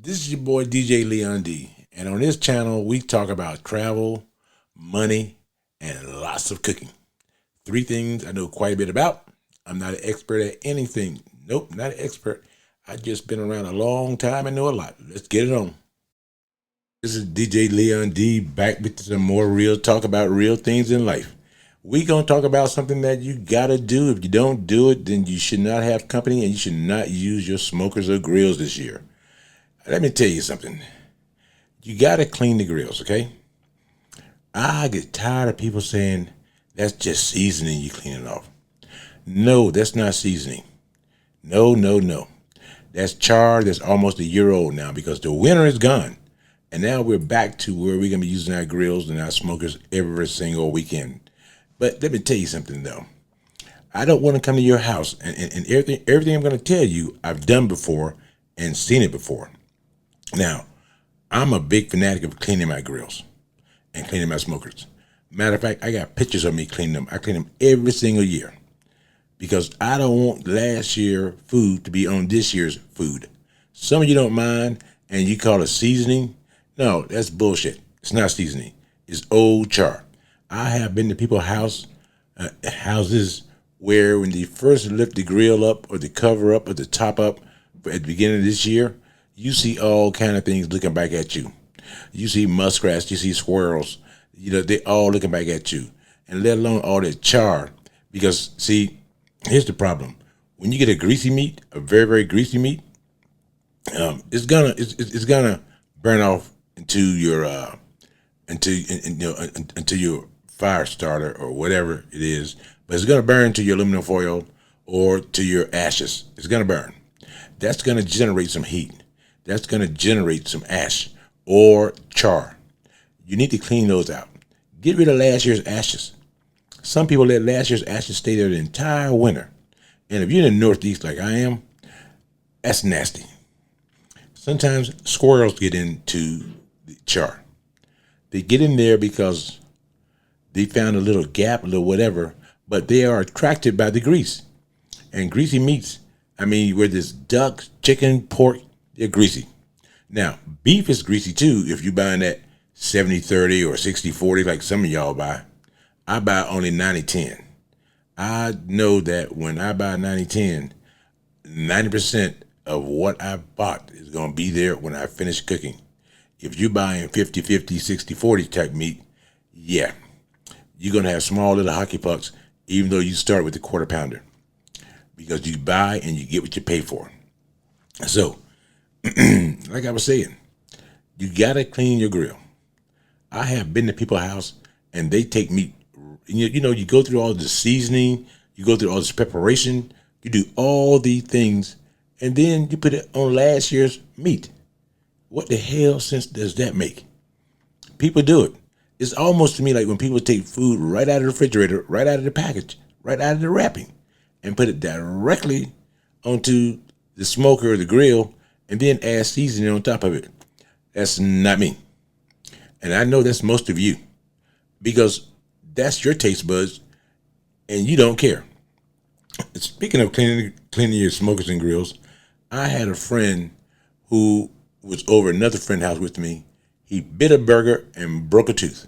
This is your boy DJ Leon D, and on this channel we talk about travel, money, and lots of cooking. Three things I know quite a bit about. I'm not an expert at anything. Nope, not an expert. I just been around a long time and know a lot. Let's get it on. This is DJ Leon D back with some more real talk about real things in life. We gonna talk about something that you gotta do. If you don't do it, then you should not have company and you should not use your smokers or grills this year. Let me tell you something. You gotta clean the grills, okay? I get tired of people saying that's just seasoning you clean it off. No, that's not seasoning. No, no, no. That's char that's almost a year old now because the winter is gone. And now we're back to where we're gonna be using our grills and our smokers every single weekend. But let me tell you something though. I don't want to come to your house and everything I'm gonna tell you I've done before and seen it before. Now, I'm a big fanatic of cleaning my grills and cleaning my smokers. Matter of fact, I got pictures of me cleaning them. I clean them every single year because I don't want last year's food to be on this year's food. Some of you don't mind and you call it seasoning. No, that's bullshit. It's not seasoning. It's old char. I have been to people's houses where when they first lift the grill up or the cover up or the top up at the beginning of this year, you see all kind of things looking back at you. You see muskrats, you see squirrels, they all looking back at you. And let alone all that char. Because see, here's the problem. When you get a greasy meat, a very, very greasy meat, it's gonna burn off into your into your fire starter or whatever it is, but it's gonna burn to your aluminum foil or to your ashes. It's gonna burn. That's gonna generate some heat. That's going to generate some ash or char. You need to clean those out. Get rid of last year's ashes. Some people let last year's ashes stay there the entire winter. And if you're in the Northeast like I am, that's nasty. Sometimes squirrels get into the char. They get in there because they found a little gap, a little whatever, but they are attracted by the grease. And greasy meats, whether it's duck, chicken, pork, they're greasy. Now, beef is greasy too if you're buying that 70-30 or 60-40 like some of y'all buy. I buy only 90-10. I know that when I buy 90-10, 90% of what I bought is going to be there when I finish cooking. If you're buying 50-50, 60-40 type meat, yeah, you're going to have small little hockey pucks even though you start with the quarter pounder because you buy and you get what you pay for. So, like I was saying, you gotta clean your grill. I have been to people's house and they take meat. You go through all the seasoning, you go through all this preparation, you do all these things, and then you put it on last year's meat. What the hell sense does that make? People do it. It's almost to me like when people take food right out of the refrigerator, right out of the package, right out of the wrapping, and put it directly onto the smoker or the grill and then add seasoning on top of it. That's not me. And I know that's most of you because that's your taste buds and you don't care. Speaking of cleaning your smokers and grills, I had a friend who was over another friend's house with me. He bit a burger and broke a tooth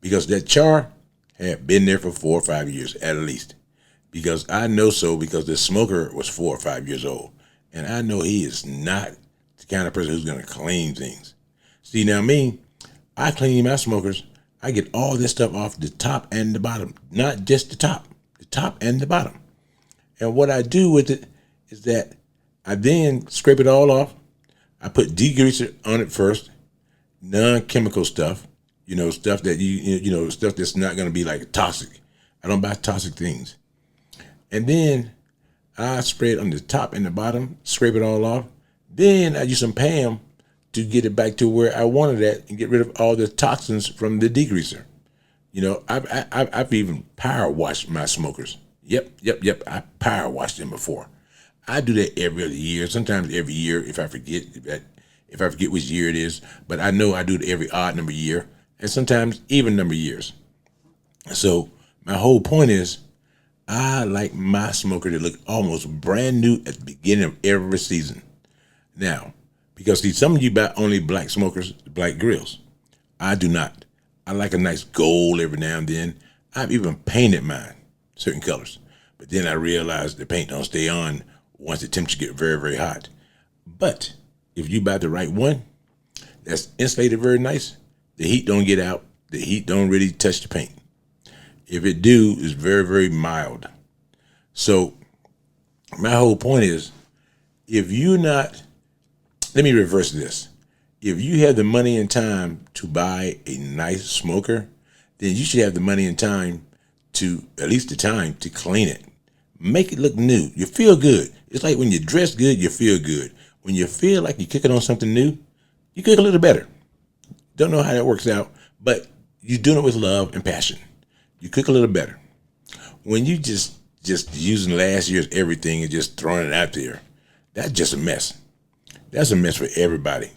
because that char had been there for 4 or 5 years at least. Because I know so because the smoker was 4 or 5 years old. And I know he is not the kind of person who's going to clean things. See, now me, I clean my smokers. I get all this stuff off the top and the bottom, not just the top and the bottom. And what I do with it is that I then scrape it all off. I put degreaser on it first, non-chemical stuff, stuff that stuff that's not going to be like toxic. I don't buy toxic things. And then I spray it on the top and the bottom, scrape it all off. Then I use some Pam to get it back to where I wanted it and get rid of all the toxins from the degreaser. I've even power washed my smokers. Yep. I power washed them before. I do that every other year, sometimes every year if I forget which year it is. But I know I do it every odd number year and sometimes even number years. So my whole point is, I like my smoker to look almost brand new at the beginning of every season. Now, Because see, some of you buy only black smokers, black grills. I do not. I like a nice gold every now and then. I've even painted mine certain colors. But then I realized the paint don't stay on once the temperature get very, very hot. But if you buy the right one, that's insulated very nice, the heat don't get out. The heat don't really touch the paint. If it do, it's very, very mild. So my whole point is, if you're not, let me reverse this. If you have the money and time to buy a nice smoker, then you should have the money and time to, at least the time, to clean it. Make it look new. You feel good. It's like when you dress good, you feel good. When you feel like you're cooking on something new, you cook a little better. Don't know how that works out, but you're doing it with love and passion. You cook a little better. When you just using last year's everything and just throwing it out there, that's just a mess. That's a mess for everybody.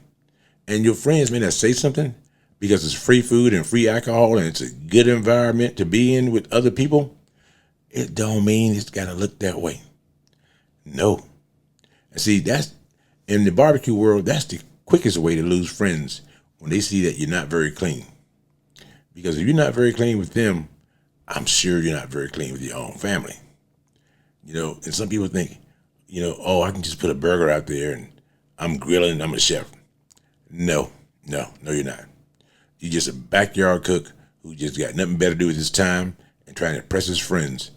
And your friends may not say something because it's free food and free alcohol and it's a good environment to be in with other people. It don't mean it's got to look that way. No. And see, that's in the barbecue world, that's the quickest way to lose friends, when they see that you're not very clean. Because if you're not very clean with them, I'm sure you're not very clean with your own family. And some people think, oh, I can just put a burger out there and I'm grilling and I'm a chef. No, you're not. You're just a backyard cook who just got nothing better to do with his time and trying to impress his friends.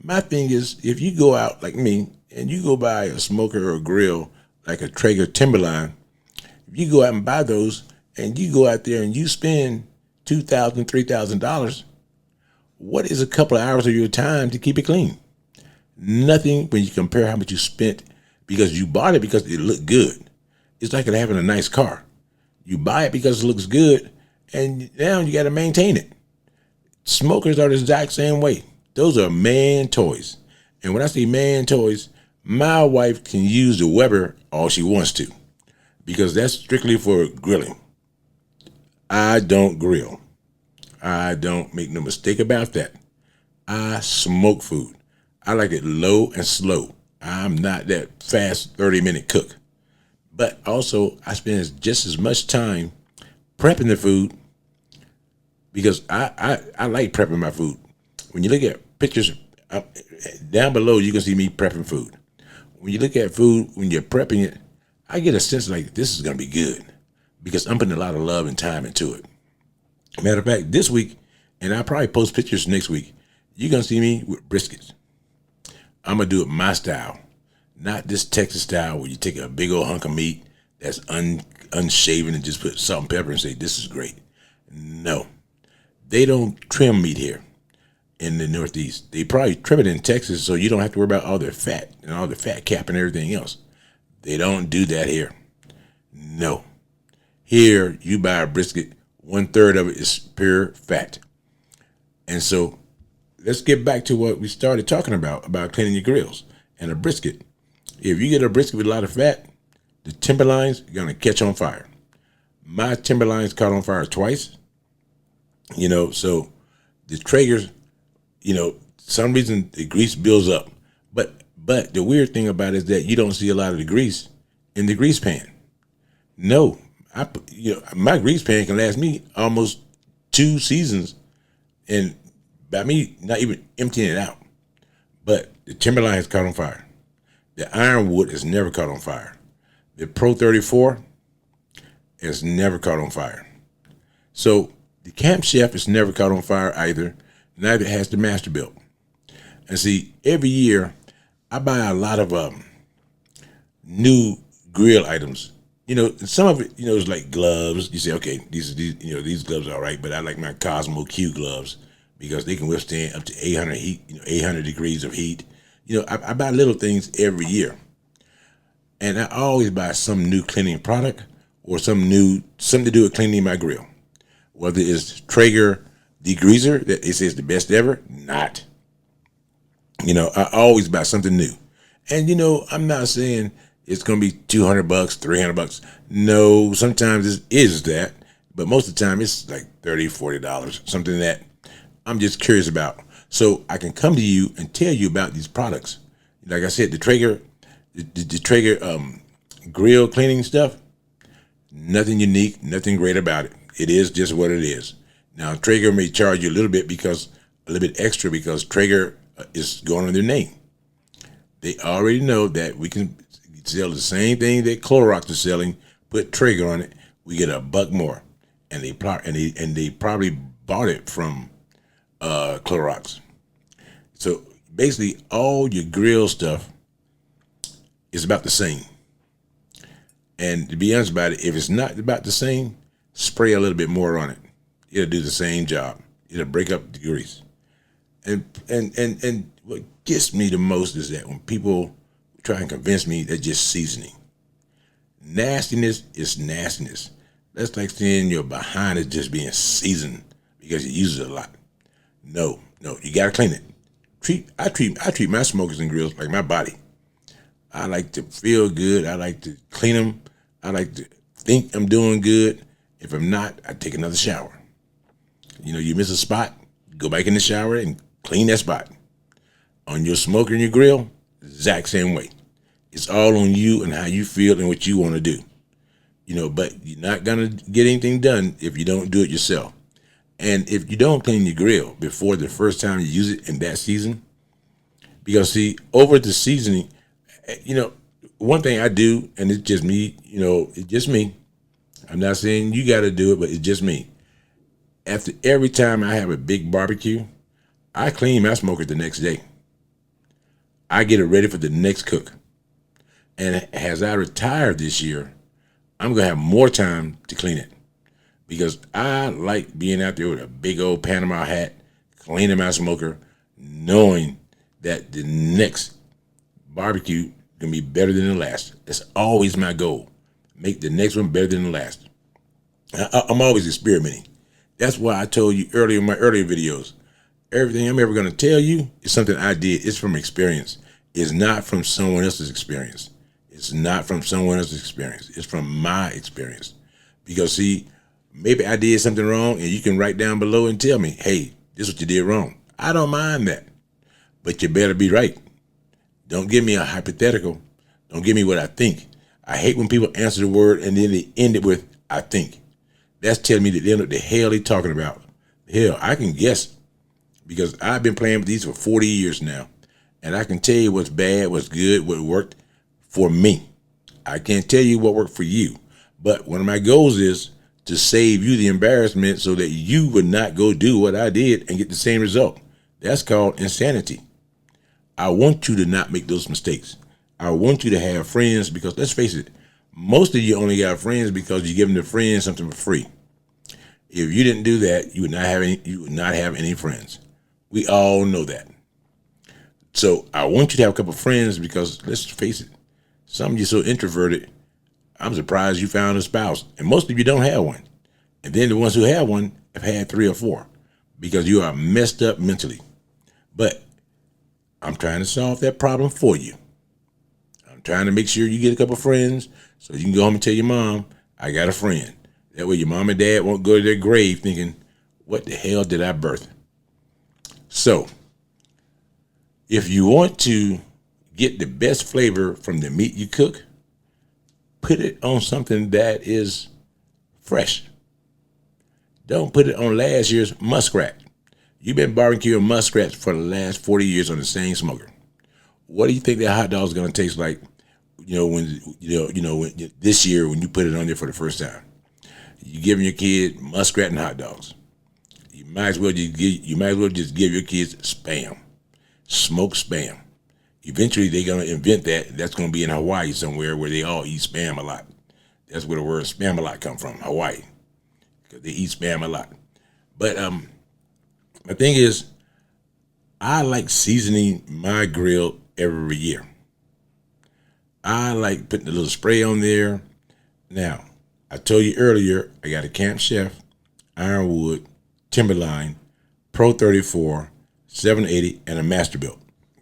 My thing is, if you go out like me and you go buy a smoker or a grill like a Traeger Timberline, if you go out and buy those and you go out there and you spend $2,000, $3,000, what is a couple of hours of your time to keep it clean? Nothing when you compare how much you spent because you bought it because it looked good. It's like having a nice car. You buy it because it looks good, and now you got to maintain it. Smokers are the exact same way. Those are man toys. And when I say man toys, my wife can use the Weber all she wants to because that's strictly for grilling. I don't grill. I don't make no mistake about that. I smoke food. I like it low and slow. I'm not that fast 30-minute cook. But also, I spend just as much time prepping the food because I like prepping my food. When you look at pictures down below, you can see me prepping food. When you look at food, when you're prepping it, I get a sense like this is going to be good because I'm putting a lot of love and time into it. Matter of fact, this week, and I'll probably post pictures next week, you're going to see me with briskets. I'm going to do it my style, not this Texas style where you take a big old hunk of meat that's unshaven and just put salt and pepper and say, this is great. No, they don't trim meat here in the Northeast. They probably trim it in Texas so you don't have to worry about all the fat and all the fat cap and everything else. They don't do that here. No. Here, you buy a brisket, 1/3 of it is pure fat. And so let's get back to what we started talking about cleaning your grills and a brisket. If you get a brisket with a lot of fat, the timberlines are going to catch on fire. My timberlines caught on fire twice. So the Traegers, some reason the grease builds up. But the weird thing about it is that you don't see a lot of the grease in the grease pan. No, my grease pan can last me almost 2 seasons, and by me not even emptying it out. But the timberline has caught on fire. The ironwood has never caught on fire. The Pro 34 has never caught on fire. So the Camp Chef has never caught on fire either. Neither has the Masterbuilt. And see, every year I buy a lot of new grill items. Some of it, is like gloves. You say, okay, these gloves are all right, but I like my Cosmo Q gloves because they can withstand up to 800 degrees of heat. I buy little things every year. And I always buy some new cleaning product or something to do with cleaning my grill. Whether it's Traeger degreaser that it says the best ever, not. I always buy something new. And I'm not saying it's going to be $200, $300. No, sometimes it is that, but most of the time it's like $30, $40, something that I'm just curious about. So I can come to you and tell you about these products. Like I said, the Traeger grill cleaning stuff, Nothing unique, nothing great about it. It is just what it is. Now, Traeger may charge you a little bit extra because Traeger is going on their name. They already know that we can sell the same thing that Clorox is selling, put Traeger on it, we get $1 more. And they probably bought it from Clorox. So basically, all your grill stuff is about the same. And to be honest about it, if it's not about the same, spray a little bit more on it. It'll do the same job. It'll break up the grease. And what gets me the most is that when people try and convince me they're just seasoning. Nastiness is nastiness. That's like saying your behind is just being seasoned because you use it a lot. No, you gotta clean it. I treat my smokers and grills like my body. I like to feel good. I like to clean them. I like to think I'm doing good. If I'm not, I take another shower. You miss a spot, go back in the shower and clean that spot. On your smoker and your grill, exact same way. It's all on you and how you feel and what you want to do. But you're not gonna get anything done if you don't do it yourself. And if you don't clean your grill before the first time you use it in that season, because see, over the seasoning, one thing I do, and it's just me, it's just me. I'm not saying you got to do it, but it's just me. After every time I have a big barbecue, I clean my smoker the next day. I get it ready for the next cook. And as I retire this year, I'm going to have more time to clean it because I like being out there with a big old Panama hat, cleaning my smoker, knowing that the next barbecue can be better than the last. That's always my goal. Make the next one better than the last. I'm always experimenting. That's why I told you earlier in my earlier videos, everything I'm ever going to tell you is something I did. It's from experience. It's not from someone else's experience. It's not from someone else's experience. It's from my experience. Because see, maybe I did something wrong and you can write down below and tell me, hey, this is what you did wrong. I don't mind that. But you better be right. Don't give me a hypothetical. Don't give me what I think. I hate when people answer the word and then they end it with, I think. That's telling me that they know what the hell they're talking about. Hell, I can guess because I've been playing with these for 40 years now. And I can tell you what's bad, what's good, what worked for me. I can't tell you what worked for you. But one of my goals is to save you the embarrassment so that you would not go do what I did and get the same result. That's called insanity. I want you to not make those mistakes. I want you to have friends because let's face it, most of you only got friends because you give them the friends something for free. If you didn't do that, you would not have any friends. We all know that. So I want you to have a couple of friends because let's face it, some of you so introverted, I'm surprised you found a spouse. And most of you don't have one. And then the ones who have one have had 3 or 4 because you are messed up mentally. But I'm trying to solve that problem for you. I'm trying to make sure you get a couple of friends so you can go home and tell your mom, I got a friend. That way your mom and dad won't go to their grave thinking, what the hell did I birth? So, if you want to get the best flavor from the meat you cook, put it on something that is fresh. Don't put it on last year's muskrat. You've been barbecuing muskrats for the last 40 years on the same smoker. What do you think that hot dog is going to taste like? When this year when you put it on there for the first time, you giving your kid muskrat and hot dogs. You might as well just give your kids spam, smoked spam. Eventually, they're gonna invent that. That's gonna be in Hawaii somewhere where they all eat spam a lot. That's where the word spam a lot come from, Hawaii, because they eat spam a lot. But the thing is, I like seasoning my grill every year. I like putting a little spray on there. Now, I told you earlier, I got a Camp Chef, Ironwood, Timberline, Pro 34, 780, and a Masterbuilt.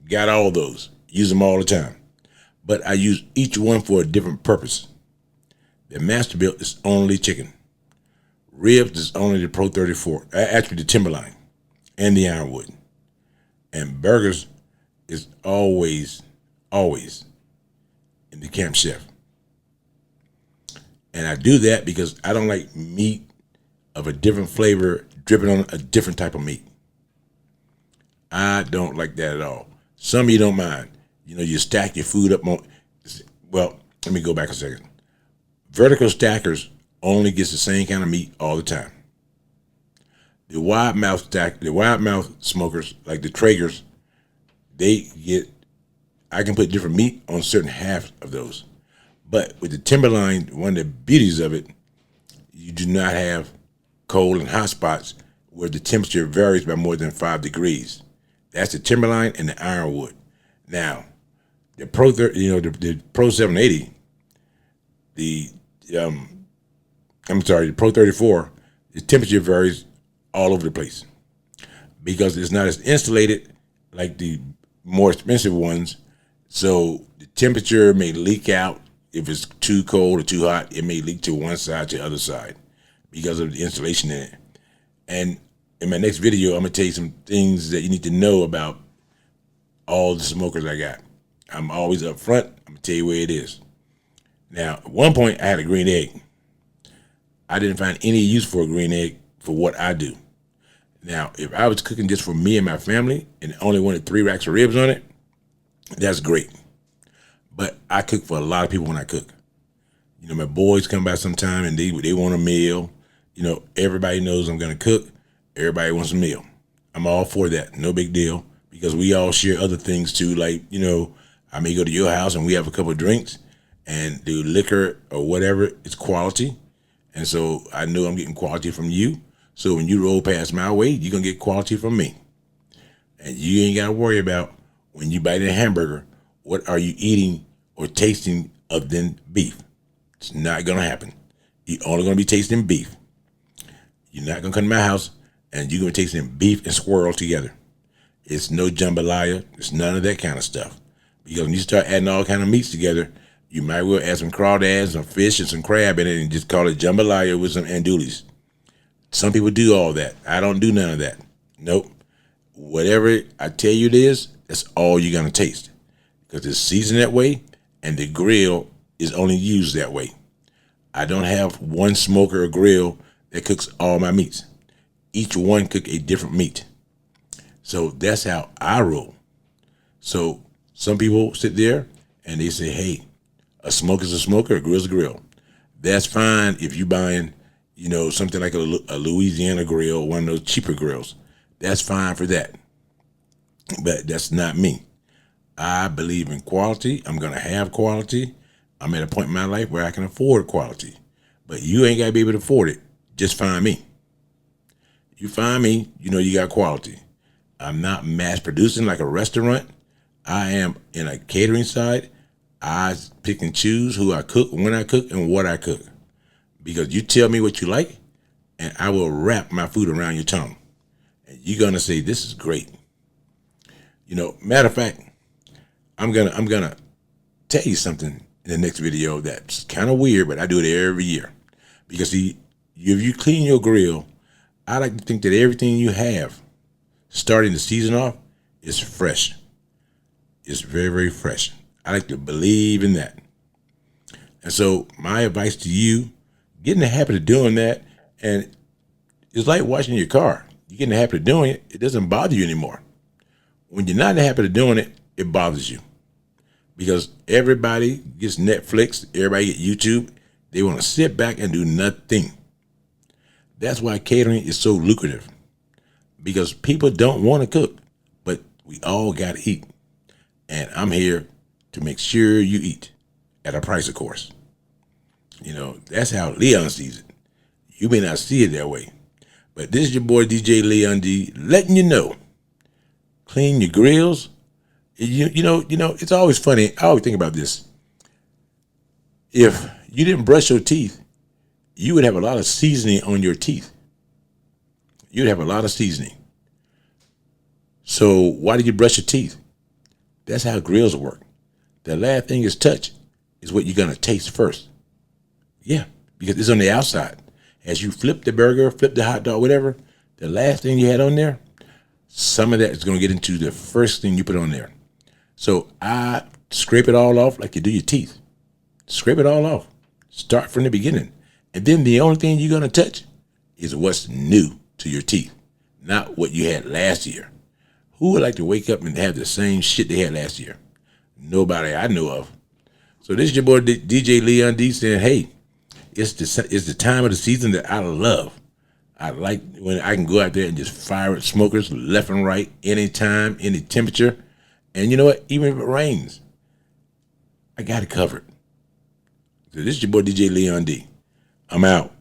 Got all those. Use them all the time. But I use each one for a different purpose. The Masterbuilt is only chicken. Ribs is only the Pro 34. Actually, the Timberline and the Ironwood. And burgers is always in the Camp Chef. And I do that because I don't like meat of a different flavor dripping on a different type of meat. I don't like that at all. Some of you don't mind. You know, you stack your food up on, well, let me go back a second. Vertical stackers only gets the same kind of meat all the time. The wide mouth smokers, like the Traegers, I can put different meat on certain half of those. But with the Timberline, one of the beauties of it, you do not have cold and hot spots where the temperature varies by more than 5 degrees. That's the Timberline and the Ironwood. Now, the Pro 780, the Pro 34, the temperature varies all over the place because it's not as insulated like the more expensive ones. So the temperature may leak out. If it's too cold or too hot, it may leak to one side to the other side because of the insulation in it. And in my next video, I'm gonna tell you some things that you need to know about all the smokers I got. I'm always up front. I'm gonna tell you where it is. Now, at one point, I had a green egg. I didn't find any use for a green egg for what I do. Now, if I was cooking just for me and my family and only wanted 3 racks of ribs on it, that's great. But I cook for a lot of people when I cook. You know, my boys come by sometime and they want a meal. You know, everybody knows I'm gonna cook. Everybody wants a meal. I'm all for that. No big deal. Because we all share other things too. Like, you know, I may go to your house and we have a couple of drinks and the liquor or whatever is quality. And so I know I'm getting quality from you. So when you roll past my way, you're gonna get quality from me. And you ain't gotta worry about when you bite a hamburger, what are you eating or tasting other than beef? It's not gonna happen. You're only gonna be tasting beef. You're not gonna come to my house and you're gonna be tasting beef and squirrel together. It's no jambalaya. It's none of that kind of stuff. Because when you start adding all kind of meats together, you might well add some crawdads, some fish, and some crab in it and just call it jambalaya with some andulis. Some people do all that. I don't do none of that. Nope. Whatever I tell you it is, that's all you're gonna taste. Because it's seasoned that way and the grill is only used that way. I don't have one smoker or grill that cooks all my meats. Each one cook a different meat. So that's how I roll. So some people sit there and they say, hey, a smoker's a smoker, a grill's a grill. That's fine if you're buying, you know, something like a Louisiana grill, one of those cheaper grills. That's fine for that. But that's not me. I believe in quality. I'm going to have quality. I'm at a point in my life where I can afford quality. But you ain't got to be able to afford it. Just find me. You find me, you know you got quality. I'm not mass producing like a restaurant. I am in a catering side. I pick and choose who I cook, when I cook, and what I cook. Because you tell me what you like, and I will wrap my food around your tongue. And you're gonna say, this is great. You know, matter of fact, I'm gonna tell you something in the next video that's kind of weird, but I do it every year. Because see, if you clean your grill, I like to think that everything you have starting the season off is fresh. It's very, very fresh. I like to believe in that. And so my advice to you, get in the habit of doing that. And it's like washing your car. You get in the habit of doing it, it doesn't bother you anymore. When you're not in the habit of doing it, it bothers you. Because everybody gets Netflix, everybody gets YouTube. They want to sit back and do nothing. That's why catering is so lucrative. Because people don't want to cook, but we all got to eat. And I'm here to make sure you eat at a price, of course. You know, that's how Leon sees it. You may not see it that way. But this is your boy, DJ Leon D, letting you know, clean your grills. You know, it's always funny. I always think about this. If you didn't brush your teeth, you would have a lot of seasoning on your teeth. You'd have a lot of seasoning. So why did you brush your teeth? That's how grills work. The last thing is touch is what you're going to taste first. Yeah, because it's on the outside. As you flip the burger, flip the hot dog, whatever, the last thing you had on there, some of that is going to get into the first thing you put on there. So I scrape it all off like you do your teeth. Scrape it all off. Start from the beginning. And then the only thing you're going to touch is what's new to your teeth, not what you had last year. Who would like to wake up and have the same shit they had last year? Nobody I know of. So this is your boy DJ Leon D saying, hey, it's the time of the season that I love. I like when I can go out there and just fire at smokers left and right, anytime, any temperature. And you know what? Even if it rains, I got it covered. So this is your boy DJ Leon D. I'm out.